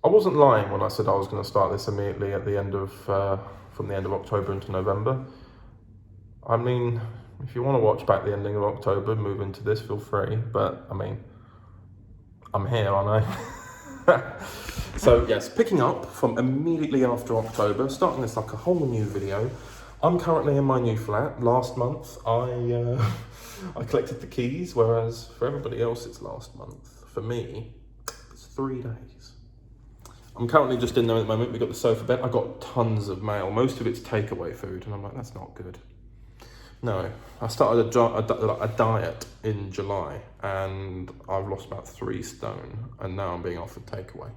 wasn't lying when I said I was going to start this immediately at the end of, from the end of October into November. I mean, if you want to watch back the ending of October, move into this, feel free. But, I mean, I'm here, aren't I? So, yes, picking up from immediately after October, starting this like a whole new video. I'm currently in my new flat. Last month, I collected the keys, whereas for everybody else, it's last month. For me, it's 3 days. I'm currently just in there at the moment. We've got the sofa bed. I got tons of mail. Most of it's takeaway food, and I'm like, that's not good. No, I started a diet in July, and I've lost about 3 stone, and now I'm being offered takeaway.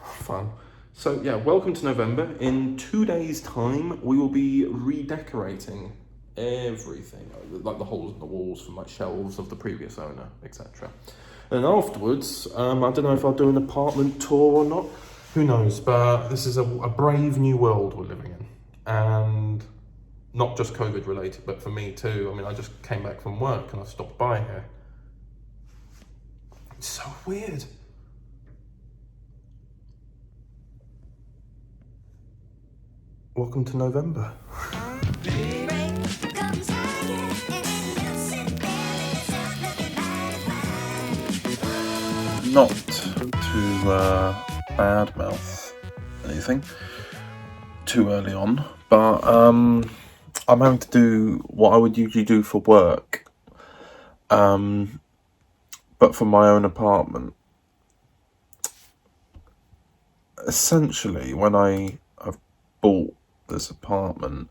Fun. So yeah, welcome to November. In 2 days' time, we will be redecorating everything, like the holes in the walls from like shelves of the previous owner, etc. And afterwards, I don't know if I'll do an apartment tour or not. Who knows? But this is a brave new world we're living in, and not just COVID related, but for me too. I mean, I just came back from work and I stopped by here. It's so weird. Welcome to November. Not to badmouth anything too early on, but I'm having to do what I would usually do for work, but for my own apartment. Essentially, when I bought this apartment,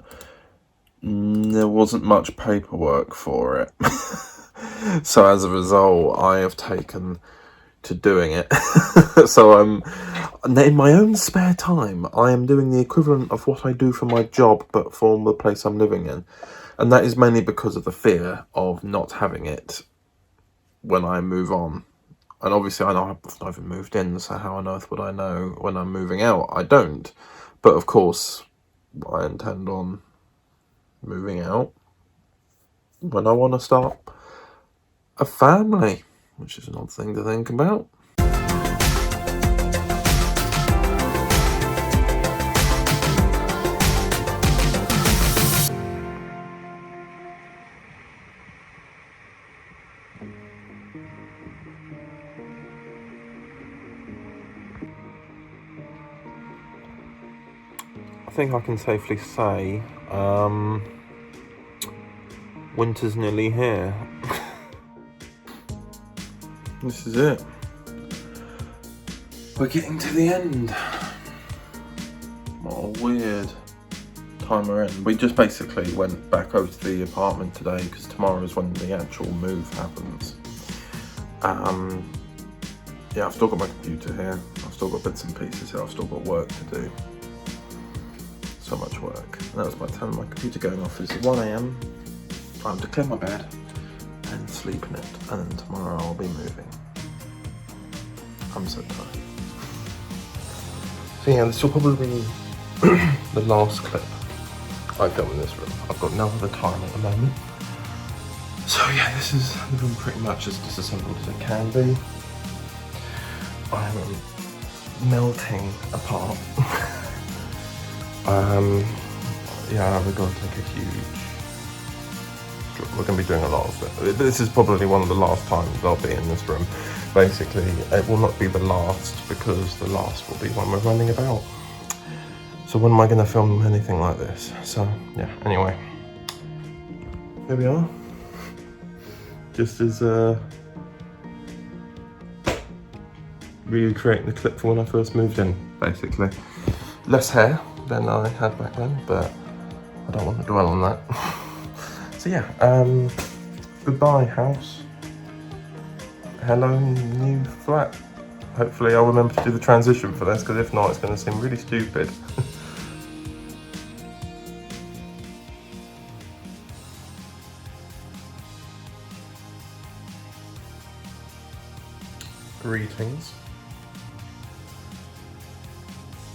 there wasn't much paperwork for it. So as a result, I have taken to doing it. So in my own spare time, I am doing the equivalent of what I do for my job, but for the place I'm living in. And that is mainly because of the fear of not having it when I move on. And obviously I know I've not even moved in, so how on earth would I know when I'm moving out? I don't. But of course, I intend on moving out when I want to start a family, which is an odd thing to think about. I think I can safely say winter's nearly here. This is it. We're getting to the end. What a weird time we're in. We just basically went back over to the apartment today because tomorrow is when the actual move happens. Yeah, I've still got my computer here. I've still got bits and pieces here. I've still got work to do. So much work. And that was my time. My computer going off is 1 AM. Time to clear my bed and sleep in it. And then tomorrow I'll be moving. I'm so tired. So yeah, this will probably be the last clip I film in this room. I've got no other time at the moment. So yeah, this is the room pretty much as disassembled as it can be. I'm melting apart. Yeah, we're going to take a huge... We're going to be doing a lot of it. This is probably one of the last times I'll be in this room. Basically, it will not be the last, because the last will be when we're running about. So when am I going to film anything like this? So, yeah, anyway. Here we are. Just as, recreating the clip for when I first moved in, basically. Less hair than I had back then, but I don't want to dwell on that. So yeah, goodbye house. Hello new flat. Hopefully I'll remember to do the transition for this, because if not it's going to seem really stupid. Greetings.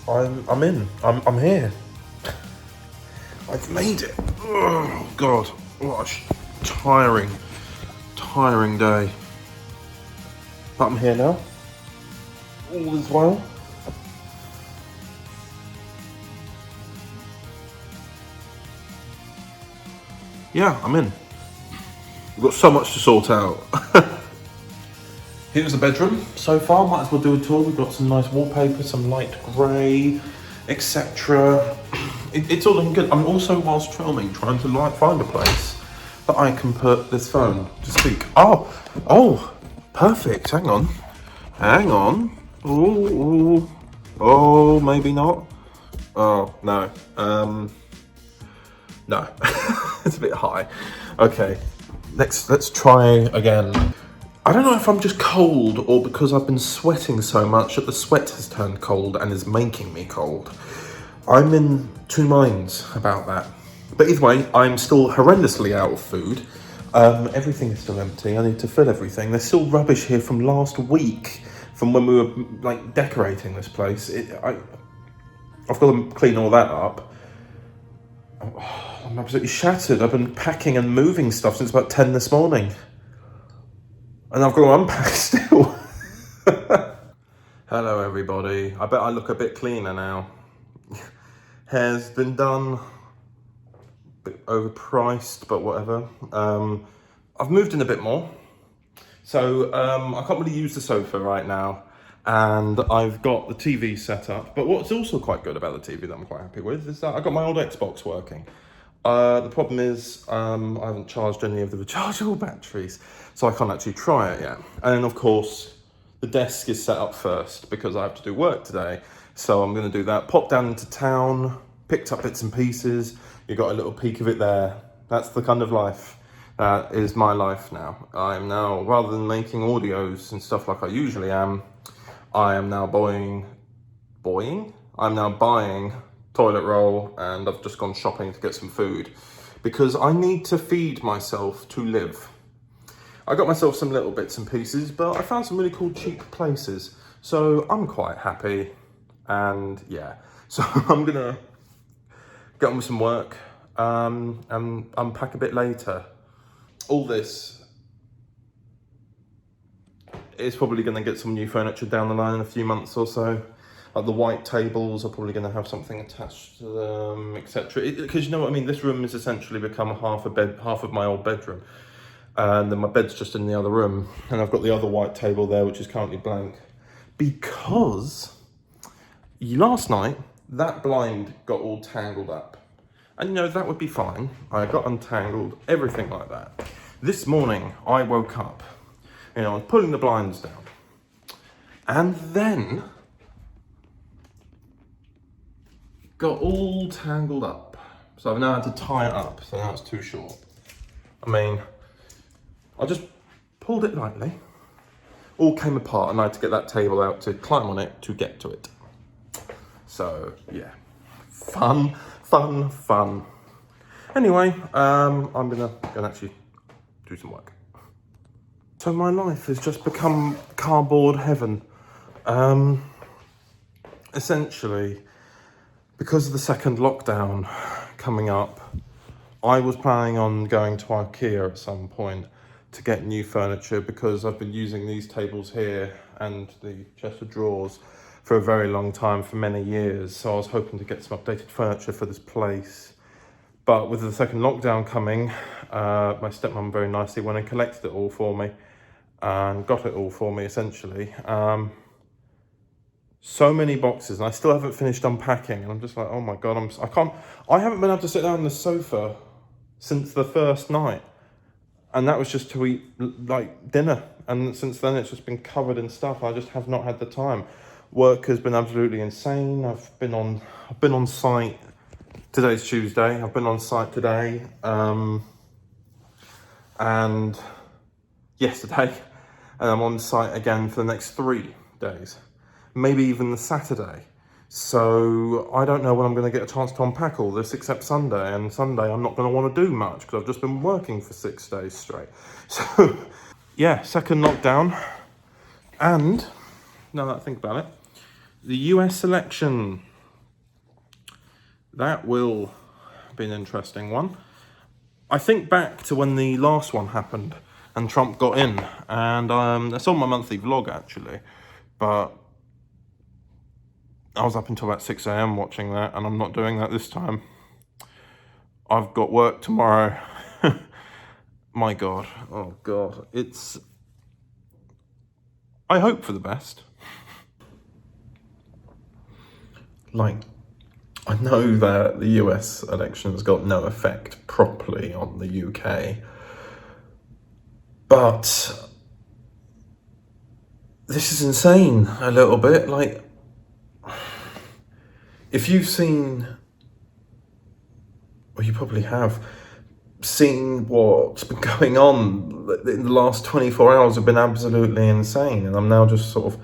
I'm here. I've made it. Oh God, what a tiring day. But I'm here now. all is well. Yeah, I'm in. We've got so much to sort out. Here's the bedroom so far. Might as well do a tour. We've got some nice wallpaper, some light grey, etc. It's all looking good. I'm also, whilst filming, trying to find a place that I can put this phone to speak. Oh, perfect. Hang on. Oh, maybe not. Oh, no. No, it's a bit high. Okay, let's try again. I don't know if I'm just cold or because I've been sweating so much that the sweat has turned cold and is making me cold. I'm in two minds about that. But either way, I'm still horrendously out of food. Everything is still empty. I need to fill everything. There's still rubbish here from last week, from when we were like decorating this place. I've got to clean all that up. I'm absolutely shattered. I've been packing and moving stuff since about 10 this morning. And I've got to unpack still. Hello everybody. I bet I look a bit cleaner now. Hair's been done. A bit overpriced, but whatever. I've moved in a bit more. So I can't really use the sofa right now. And I've got the TV set up. But what's also quite good about the TV that I'm quite happy with is that I got my old Xbox working. The problem is I haven't charged any of the rechargeable batteries, so I can't actually try it yet. And then of course, the desk is set up first because I have to do work today. So I'm going to do that. Pop down into town, picked up bits and pieces. You got a little peek of it there. That's the kind of life that is my life now. I'm now, rather than making audios and stuff like I usually am, I am now buying toilet roll, and I've just gone shopping to get some food because I need to feed myself to live. I got myself some little bits and pieces, but I found some really cool cheap places, so I'm quite happy. And yeah, so I'm gonna get on with some work and unpack a bit later. All this is probably gonna get some new furniture down the line in a few months or so. Like the white tables are probably going to have something attached to them, etc. Because you know what I mean. This room has essentially become half of my old bedroom, and then my bed's just in the other room, and I've got the other white table there, which is currently blank, because last night that blind got all tangled up, and you know that would be fine. I got untangled, everything like that. This morning I woke up, I was pulling the blinds down, and then got all tangled up. So I've now had to tie it up, so now it's too short. I mean, I just pulled it lightly, all came apart, and I had to get that table out to climb on it to get to it. So yeah, fun. Anyway, I'm gonna actually do some work. So my life has just become cardboard heaven. Essentially, because of the second lockdown coming up, I was planning on going to IKEA at some point to get new furniture because I've been using these tables here and the chest of drawers for a very long time, for many years. So I was hoping to get some updated furniture for this place. But with the second lockdown coming, my stepmom very nicely went and collected it all for me and got it all for me essentially. So many boxes, and I still haven't finished unpacking, and I'm just like, oh my god, I haven't been able to sit down on the sofa since the first night, and that was just to eat like dinner, and since then it's just been covered in stuff. I just have not had the time. Work has been absolutely insane. I've been on site. Today's Tuesday. I've been on site today, and yesterday, and I'm on site again for the next 3 days. Maybe even the Saturday. So I don't know when I'm going to get a chance to unpack all this except Sunday. And Sunday I'm not going to want to do much because I've just been working for 6 days straight. So yeah, second lockdown. And now that I think about it, the US election. That will be an interesting one. I think back to when the last one happened and Trump got in. And that's on my monthly vlog actually. But I was up until about 6 a.m. watching that, and I'm not doing that this time. I've got work tomorrow. My God, oh God, I hope for the best. Like, I know that the US election's got no effect properly on the UK, but this is insane a little bit. Like, if you've seen, or you probably have, seen what's been going on in the last 24 hours have been absolutely insane. And I'm now just sort of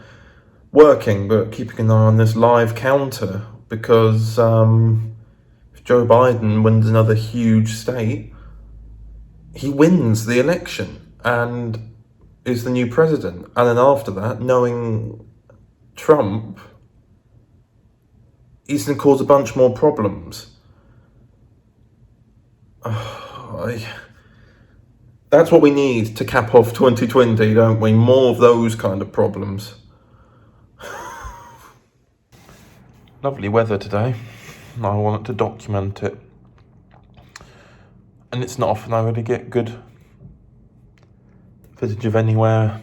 working, but keeping an eye on this live counter, because if Joe Biden wins another huge state, he wins the election and is the new president. And then after that, knowing Trump, he's going to cause a bunch more problems. That's what we need to cap off 2020, don't we? More of those kind of problems. Lovely weather today. I wanted to document it. And it's not often I really get good footage of anywhere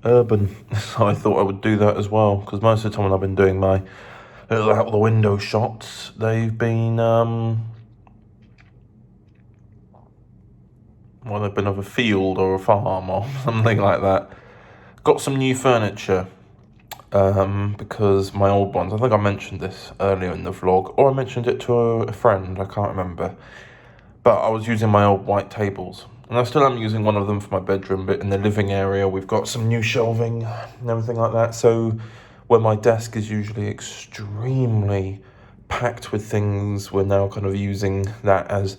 urban. So I thought I would do that as well, because most of the time when I've been doing my little out the window shots, they've been well, they've been of a field or a farm or something like that. Got some new furniture, because my old ones, I think I mentioned this earlier in the vlog, or I mentioned it to a friend, I can't remember. But I was using my old white tables, and I still am using one of them for my bedroom, but in the living area we've got some new shelving and everything like that. So where my desk is usually extremely packed with things, we're now kind of using that as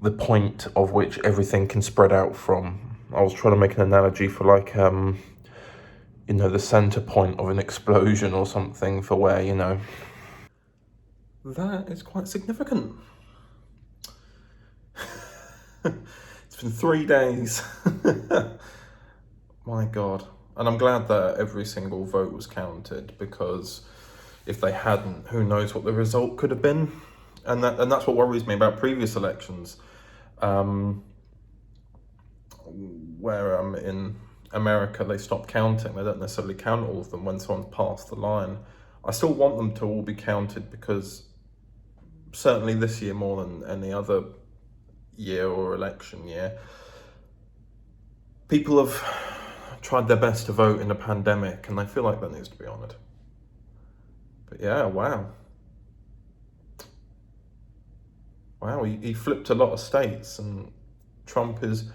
the point of which everything can spread out from. I was trying to make an analogy for like, you know, the center point of an explosion or something, for where, you know, that is quite significant. It's been 3 days. My God. And I'm glad that every single vote was counted, because if they hadn't, who knows what the result could have been. And that's what worries me about previous elections, where in America they stopped counting. They don't necessarily count all of them when someone's passed the line. I still want them to all be counted, because certainly this year, more than any other year or election year, people have tried their best to vote in a pandemic, and I feel like that needs to be honoured. But yeah, wow. Wow, he flipped a lot of states, and Trump is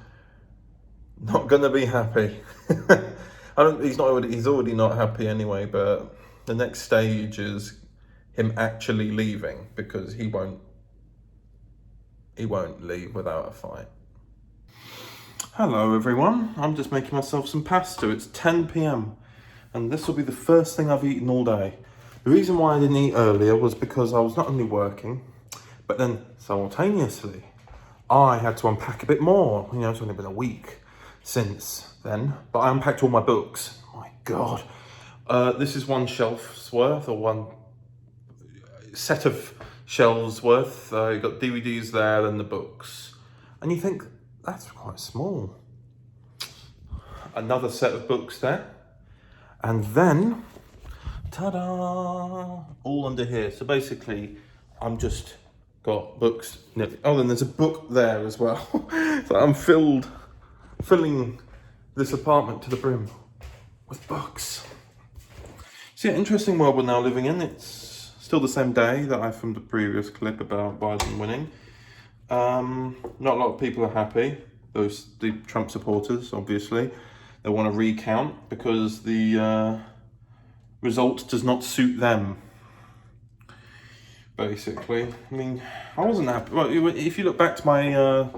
not going to be happy. He's already not happy anyway, but the next stage is him actually leaving, because he won't leave without a fight. Hello everyone, I'm just making myself some pasta. It's 10 p.m. and this will be the first thing I've eaten all day. The reason why I didn't eat earlier was because I was not only working, but then simultaneously I had to unpack a bit more. You know, it's only been a week since then, but I unpacked all my books. My God. This is one shelf's worth, or one set of shelves worth. You've got DVDs there, then the books. And you think, that's quite small. Another set of books there. And then, ta-da, all under here. So basically, I'm just got books. Oh, then there's a book there as well. So I'm filling this apartment to the brim with books. So yeah, interesting world we're now living in. It's still the same day that I filmed the previous clip about Biden winning. Not a lot of people are happy. The Trump supporters, obviously. They want to recount because the result does not suit them. Basically, I mean, I wasn't happy. Well, if you look back to my, I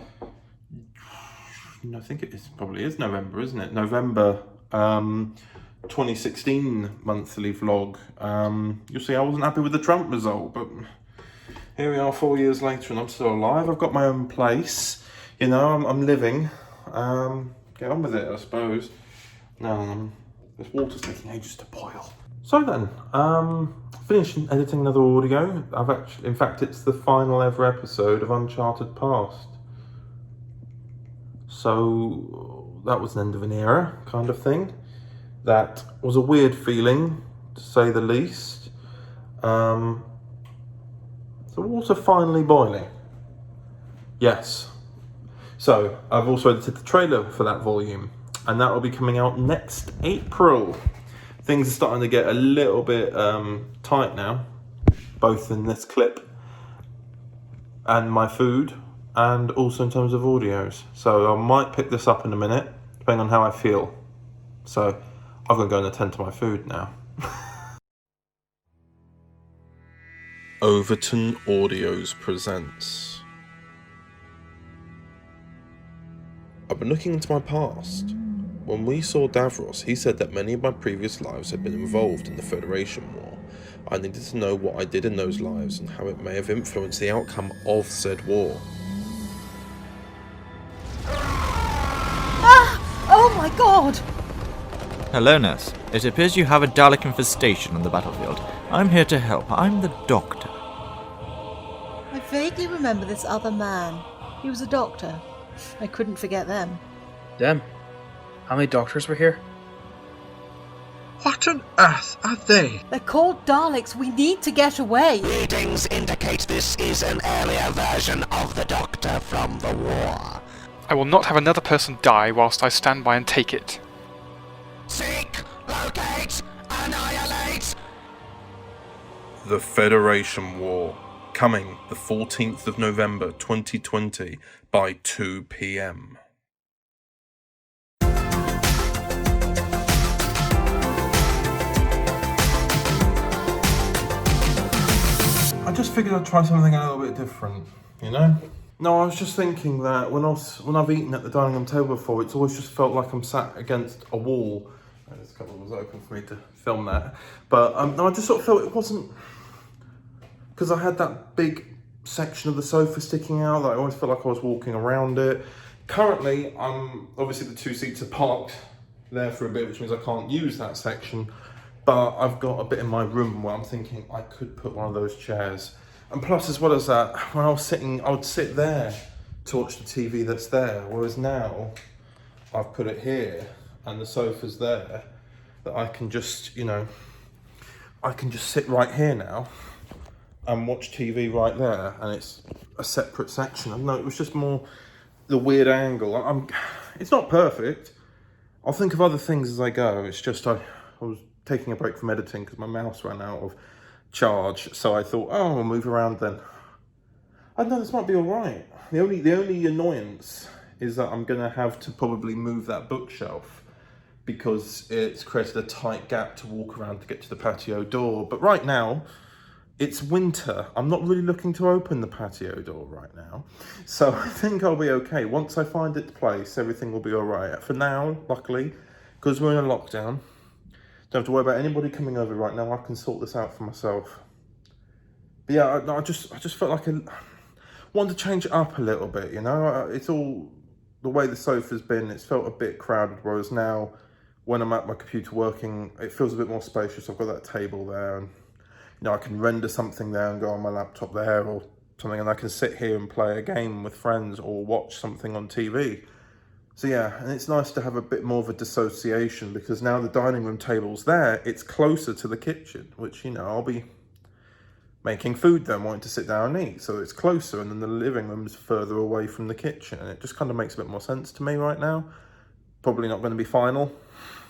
think probably is November, isn't it? November 2016 monthly vlog. You'll see I wasn't happy with the Trump result, but here we are 4 years later and I'm still alive. I've got my own place, you know, I'm living. Get on with it, I suppose. No, this water's taking ages to boil. So then, finished editing another audio. In fact, it's the final ever episode of Uncharted Past. So that was the end of an era, kind of thing. That was a weird feeling, to say the least. The water finally boiling. Yes. So I've also edited the trailer for that volume, and that will be coming out next April. Things are starting to get a little bit tight now, both in this clip and my food, and also in terms of audios. So I might pick this up in a minute, depending on how I feel. So I'm going to go and attend to my food now. Overton Audios presents. I've been looking into my past. When we saw Davros, he said that many of my previous lives had been involved in the Federation War. I needed to know what I did in those lives and how it may have influenced the outcome of said war. Ah! Oh my god! Hello, nurse. It appears you have a Dalek infestation on the battlefield. I'm here to help. I'm the doctor. I vaguely remember this other man. He was a doctor. I couldn't forget them. Them? How many doctors were here? What on earth are they? They're called Daleks. We need to get away. Readings indicate this is an earlier version of the Doctor from the war. I will not have another person die whilst I stand by and take it. Seek, locate, annihilate! The Federation War, coming the 14th of November 2020 by 2 p.m. I just figured I'd try something a little bit different, you know? No, I was just thinking that when I've eaten at the dining room table before, it's always just felt like I'm sat against a wall. This cover was open for me to film that. But no, I just sort of felt it wasn't... Because I had that big section of the sofa sticking out, that I always felt like I was walking around it. Currently, obviously the two seats are parked there for a bit, which means I can't use that section. But I've got a bit in my room where I'm thinking I could put one of those chairs. And plus, as well as that, when I was sitting, I would sit there to watch the TV that's there. Whereas now, I've put it here, and the sofa's there, that I can just, you know, I can just sit right here now and watch TV right there, and it's a separate section. I don't know, it was just more the weird angle. It's not perfect. I'll think of other things as I go. It's just I was taking a break from editing because my mouse ran out of charge, so I thought, oh, I'll move around then. I don't know, this might be all right. The only annoyance is that I'm gonna have to probably move that bookshelf because it's created a tight gap to walk around to get to the patio door. But right now, it's winter. I'm not really looking to open the patio door right now. So I think I'll be okay. Once I find its place, everything will be all right. For now, luckily, because we're in a lockdown, don't have to worry about anybody coming over right now. I can sort this out for myself. But yeah, I just felt like I wanted to change it up a little bit, you know? It's all, the way the sofa's been, it's felt a bit crowded, whereas now, when I'm at my computer working, it feels a bit more spacious. I've got that table there, and you know, I can render something there and go on my laptop there or something, and I can sit here and play a game with friends or watch something on TV. So yeah, and it's nice to have a bit more of a dissociation because now the dining room table's there, it's closer to the kitchen, which, you know, I'll be making food then, wanting to sit down and eat. So it's closer, and then the living room's further away from the kitchen. And it just kind of makes a bit more sense to me right now. Probably not going to be final.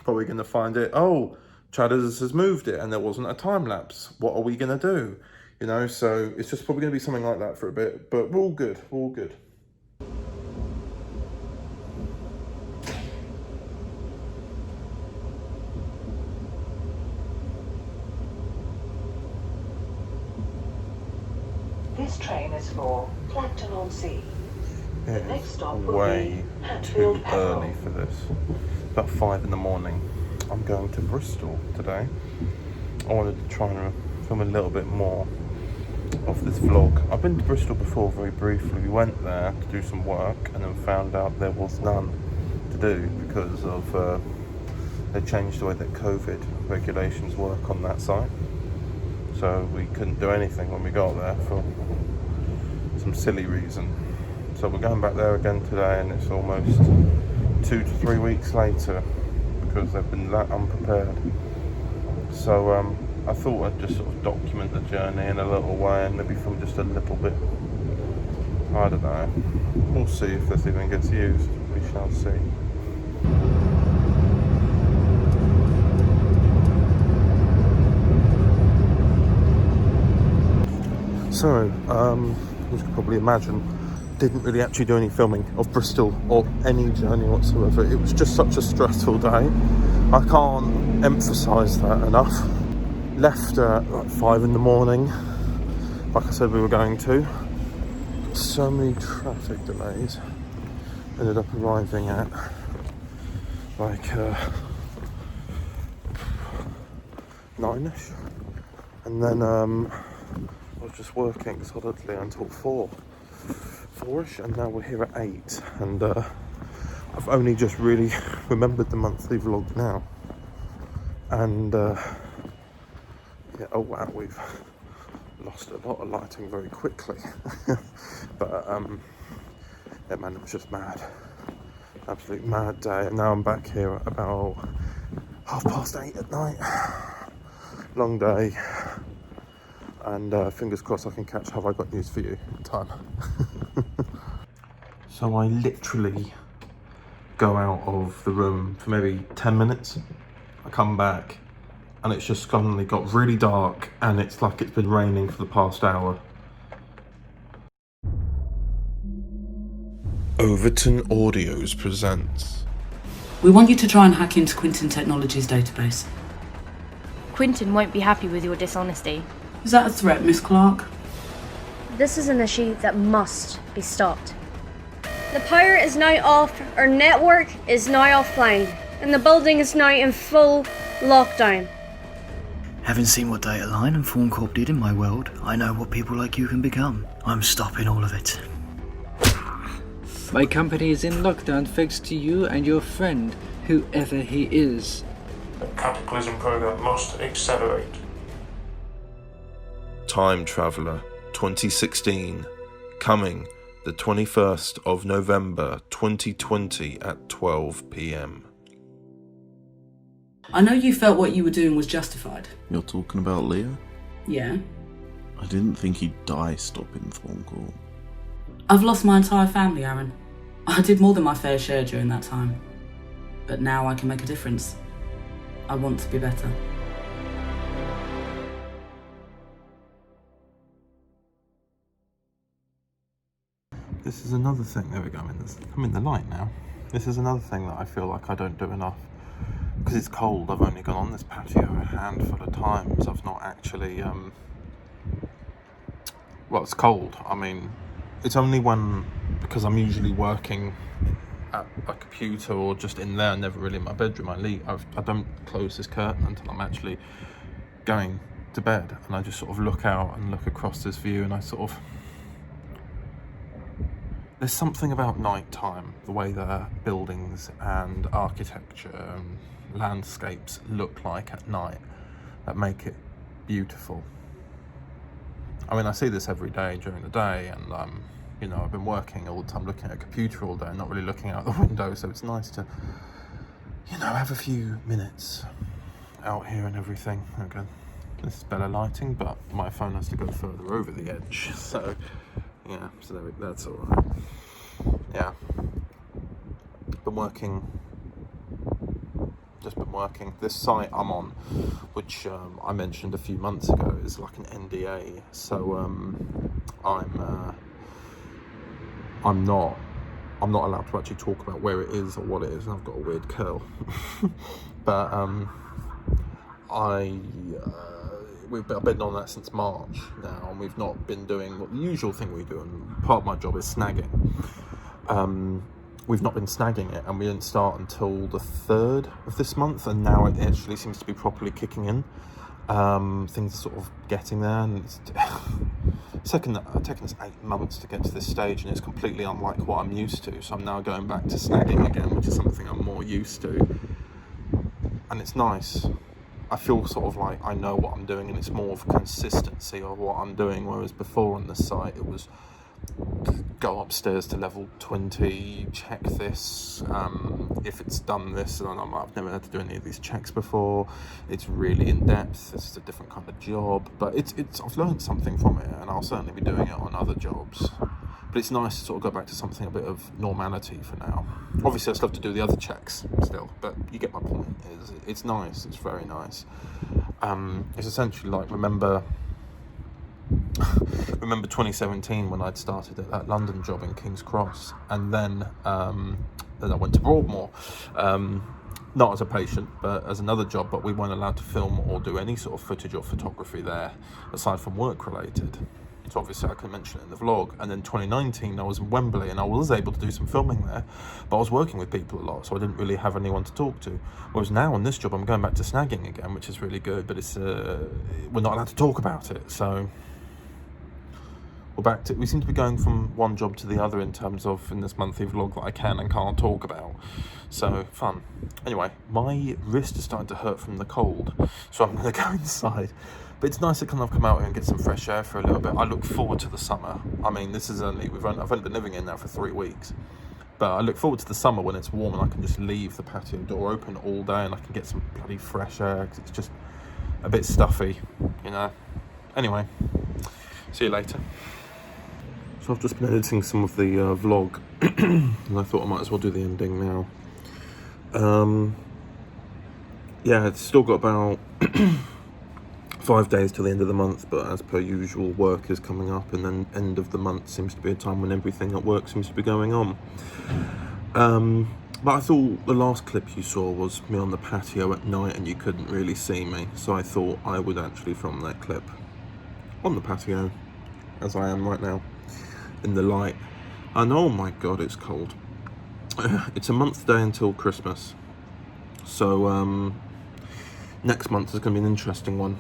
Probably going to find it, oh, Chadwick has moved it and there wasn't a time lapse. What are we going to do? You know, so it's just probably going to be something like that for a bit. But we're all good, we're all good. This train is for Clacton-on-Sea. It Next is stop will way be too Hatfield Petrol. early for this. About 5 in the morning. I'm going to Bristol today. I wanted to try and film a little bit more of this vlog. I've been to Bristol before very briefly. We went there to do some work and then found out there was none to do because of they changed the way that COVID regulations work on that site. So we couldn't do anything when we got there for some silly reason. So we're going back there again today, and it's almost 2 to 3 weeks later because they've been that unprepared. So I thought I'd just sort of document the journey in a little way, and maybe film just a little bit. I don't know. We'll see if this even gets used. We shall see. So, as you can probably imagine, didn't really actually do any filming of Bristol or any journey whatsoever. It was just such a stressful day. I can't emphasise that enough. Left at like 5 in the morning, like I said we were going to. So many traffic delays. Ended up arriving at like 9ish, and then I was just working solidly until 4ish, and now we're here at 8, and I've only just really remembered the monthly vlog now, and yeah, oh wow, we've lost a lot of lighting very quickly. But yeah man, it was just mad, absolute mad day. And now I'm back here at about 8:30 at night. Long day, and fingers crossed I can catch Have I Got News For You time. So I literally go out of the room for maybe 10 minutes. I come back and it's just suddenly got really dark, and it's like it's been raining for the past hour. Overton Audios presents. We want you to try and hack into Quinton Technologies' database. Quinton won't be happy with your dishonesty. Is that a threat, Miss Clark? This is an issue that must be stopped. The power is now off, our network is now offline, and the building is now in full lockdown. Having seen what Data Line and Fawn Corp did in my world, I know what people like you can become. I'm stopping all of it. My company is in lockdown thanks to you and your friend, whoever he is. The Cataclysm program must accelerate. Time Traveller 2016, coming the 21st of November 2020 at 12 p.m. I know you felt what you were doing was justified. You're talking about Leo? Yeah. I didn't think he'd die stopping Fawn Corp. I've lost my entire family, Aaron. I did more than my fair share during that time. But now I can make a difference. I want to be better. This is another thing, there we go, I'm in the light now. This is another thing that I feel like I don't do enough. Because it's cold, I've only gone on this patio a handful of times. I've not actually, well, it's cold. I mean, it's only when, because I'm usually working at a computer or just in there, never really in my bedroom. I don't close this curtain until I'm actually going to bed, and I just sort of look out and look across this view, and I sort of, there's something about nighttime, the way that buildings and architecture and landscapes look like at night, that make it beautiful. I mean, I see this every day during the day, and you know, I've been working all the time looking at a computer all day, not really looking out the window, so it's nice to, you know, have a few minutes out here and everything. Okay, this is better lighting, but my phone has to go further over the edge, so yeah, so that's all right. Yeah, been working. This site I'm on, which I mentioned a few months ago, is like an NDA, so I'm not allowed to actually talk about where it is or what it is, and I've got a weird curl. But I've been on that since March now, and we've not been doing what the usual thing we do, and part of my job is snagging. We've not been snagging it, and we didn't start until the 3rd of this month, and now it actually seems to be properly kicking in. Things are sort of getting there, and it's taken us 8 months to get to this stage, and it's completely unlike what I'm used to, so I'm now going back to snagging again, which is something I'm more used to. and it's nice. I feel sort of like I know what I'm doing, and it's more of consistency of what I'm doing, whereas before on the site it was go upstairs to level 20, check this, if it's done this, and I've never had to do any of these checks before. It's really in depth. It's a different kind of job, but it's I've learned something from it, and I'll certainly be doing it on other jobs. But it's nice to sort of go back to something a bit of normality for now. Obviously I still have to do the other checks still, but you get my point. It's nice. It's very nice. It's essentially like remember 2017 when I'd started at that London job in King's Cross, and then I went to Broadmoor, not as a patient but as another job, but we weren't allowed to film or do any sort of footage or photography there aside from work related, so obviously I can mention it in the vlog. And then 2019 I was in Wembley and I was able to do some filming there, but I was working with people a lot, so I didn't really have anyone to talk to. Whereas now on this job I'm going back to snagging again, which is really good, but it's we're not allowed to talk about it, so we seem to be going from one job to the other in terms of in this monthly vlog that I can and can't talk about. So fun. Anyway, my wrist is starting to hurt from the cold, so I'm going to go inside. But it's nice to kind of come out here and get some fresh air for a little bit. I look forward to the summer. I mean, this is I've only been living in now for 3 weeks. But I look forward to the summer when it's warm and I can just leave the patio door open all day and I can get some bloody fresh air, because it's just a bit stuffy, you know. Anyway, see you later. So I've just been editing some of the vlog, and I thought I might as well do the ending now. Yeah, it's still got about 5 days till the end of the month, but as per usual, work is coming up, and then end of the month seems to be a time when everything at work seems to be going on. But I thought the last clip you saw was me on the patio at night and you couldn't really see me, so I thought I would actually film that clip on the patio, as I am right now, in the light. And oh my god, it's cold. It's a month day until Christmas, so next month is going to be an interesting one.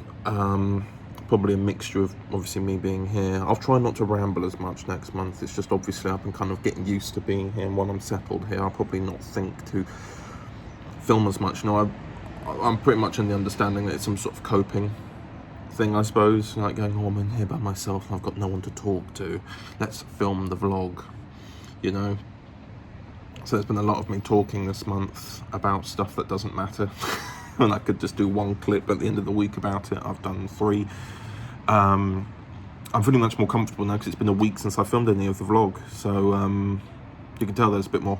Probably a mixture of obviously me being here. I'll try not to ramble as much next month. It's just obviously I've been kind of getting used to being here, and when I'm settled here I'll probably not think to film as much. No, I'm pretty much in the understanding that it's some sort of coping thing, I suppose, like going, oh, I'm in here by myself and I've got no one to talk to, let's film the vlog, you know. So there's been a lot of me talking this month about stuff that doesn't matter. And I could just do one clip at the end of the week about it. I've done 3. I'm feeling much more comfortable now because it's been a week since I filmed any of the vlog, so you can tell there's a bit more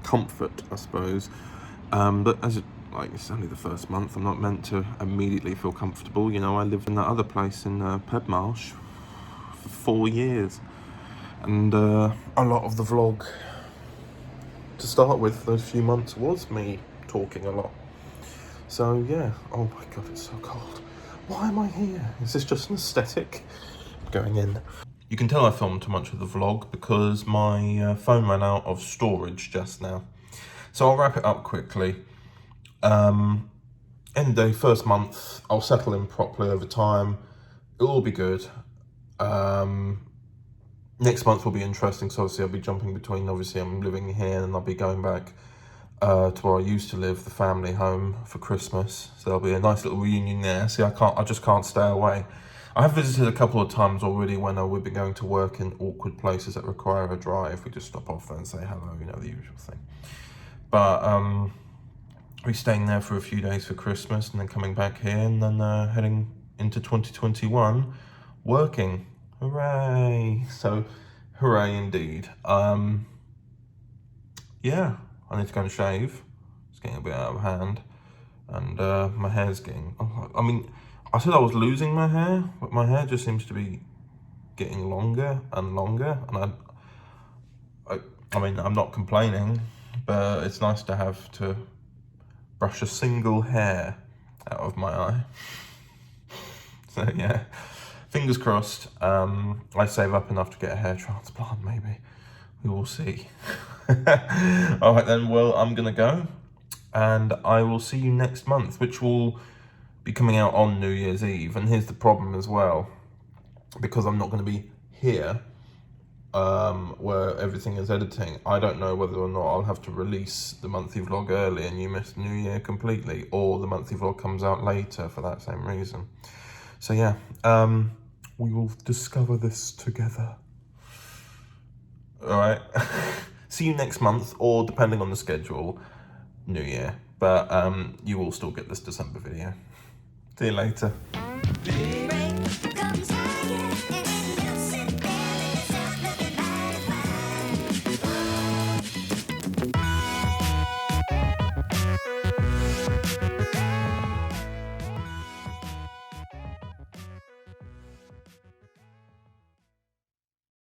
comfort, I suppose. But as it's only the first month, I'm not meant to immediately feel comfortable. You know, I lived in that other place in Pedmarsh for 4 years, and a lot of the vlog to start with those few months was me talking a lot. So yeah, oh my god, it's so cold. Why am I here? Is this just an aesthetic? Going in. You can tell I filmed too much of the vlog because my phone ran out of storage just now. So I'll wrap it up quickly. End of the day, first month, I'll settle in properly over time. It'll all be good. Next month will be interesting, so obviously I'll be jumping between, obviously I'm living here and I'll be going back to where I used to live, the family home, for Christmas. So there'll be a nice little reunion there. See, I just can't stay away. I have visited a couple of times already when I would be going to work in awkward places that require a drive. We just stop off there and say hello, you know, the usual thing. But we're staying there for a few days for Christmas and then coming back here and then heading into 2021, working. Hooray! So, hooray indeed. Yeah. I need to go and shave. It's getting a bit out of hand, and my hair's getting. I mean, I said I was losing my hair, but my hair just seems to be getting longer and longer. And I mean, I'm not complaining, but it's nice to have to brush a single hair out of my eye. So yeah, fingers crossed. I save up enough to get a hair transplant, maybe. We will see. All right then, well, I'm gonna go, and I will see you next month, which will be coming out on New Year's Eve. And here's the problem as well, because I'm not gonna be here, where everything is editing, I don't know whether or not I'll have to release the monthly vlog early and you miss New Year completely, or the monthly vlog comes out later for that same reason. So yeah, we will discover this together. Alright, see you next month, or depending on the schedule, New Year. But you will still get this December video. See you later.